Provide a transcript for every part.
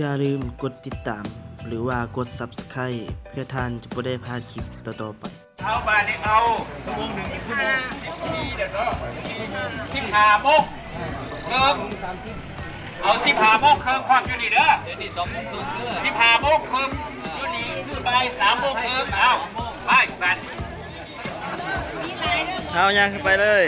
อย่าลืมกดติดตามหรือว่ากด Subscribe เพื่อท่านจะไม่ได้พลาดคลิปต่อๆไปเอาบาทนี่เอาชั่วโมงหนึ่งชั่วโมง14เดี๋ยวก็15 โมงเอา15 โมงครึ่งความอยู่นี่เด้อเดี๋ยวนี้2 โมงครึ่งเด้อ15 โมงครึ่งอยู่นี่คือบ่าย3 โมงครึ่งเอาไปบัดเอาย่างขึ้นไปเลย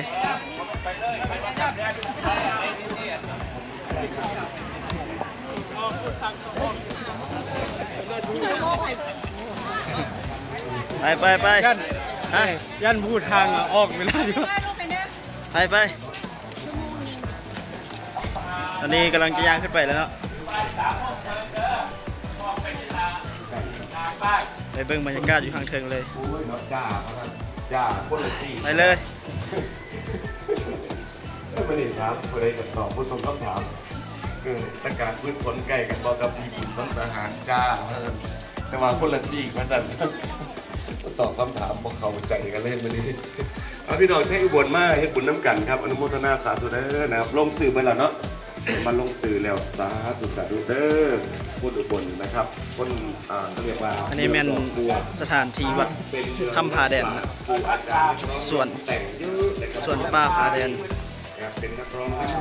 ไปยันพูดทางออกไม่ได้ดีกว่าไปตอนนี้กำลังจะย่างขึ้นไปแล้วเนาะไปเบิ่งบรรยากาศอยู่ข้างเทิงเลยจ้าคนละสี่ไปเลยไม่ได้ถามผู้ใดกับตอบผู้ทรงคำถามคือตะการพืชผลไก่กันบอกกับมีบุญต้องอาหารจ้าแต่ว่าคนละสี่มาสั่นตอบคำถามบอกเขาใจกันเล่นมาดิเอาพี่น้องใช้อุบลมาเฮ็ดบุญน้ำกันครับอนุโมทนาสาธุเด้อนะครับลงสื่อไปแล้วเนาะมันลงสื่อแล้วสาธุเด้อพูดอุบลนะครับคนเขาเรียกว่าอันนี้แม่นสถานที่วัดถ้ำผาแดนนะส่วนป้าผาแดนเป็นนักร้องนักรำ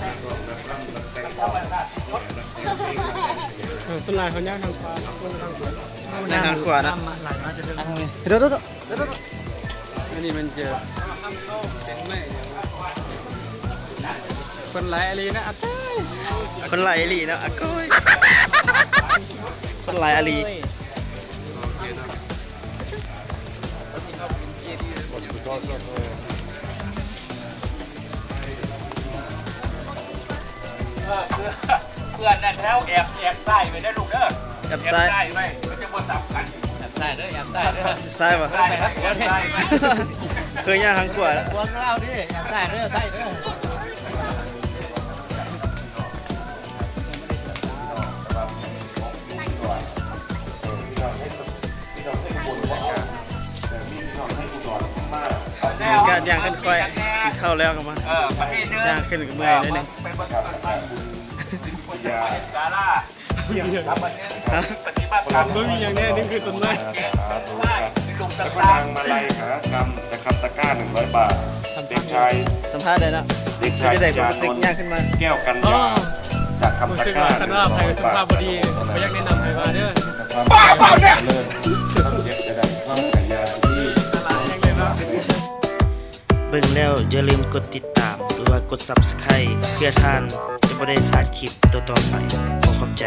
นักร้องนักรำนักแต่งต้นลายเขาย่างทางขวาทางขวานะเดี๋ยวอันนี้มันเจอคนไหลอะไรนะอาก้อยคนไหลอลีนะอาก้อยคนไหลอลีเพื่อนนั่นแล้วแอบใส่ไปได้ลูกเด้อแอบใส่ไว้มันจะบ่สับกันแอบใส่เด้อแอบใส่เด้อใส่ป่ะเคยย่างทางขวาแล้ววงเราดิแอบใส่เด้อใส่เด้อการย่างขึ้นค่อยกินข้าวแล้วกันมาย่างขึ้นกับเมื่อยนิดนึงปฏิบัติธรรมไม่มีอย่างแน่นี่คือต้นไม้แล้วก็นางมาลัยหากรรมจะคำตะกร้า100 บาทเด็กชายสัมภาษณ์เลยนะเด็กชายได้ความรู้สึกย่างขึ้นมาแก้วกันยาจากคำตะกร้าคันว่าใครสัมภาษณ์พอดีไม่อยากแนะนำใครมาเด้อบ้าเปล่าเนี่ยเลิศต้องเด็กจะได้ความกันยาที่เบิ่งแล้วอย่าลืมกดติดตามหรือว่ากด Subscribe เพื่อท่านจะไม่ได้พลาดคลิปต่อๆไปขอขอบใจ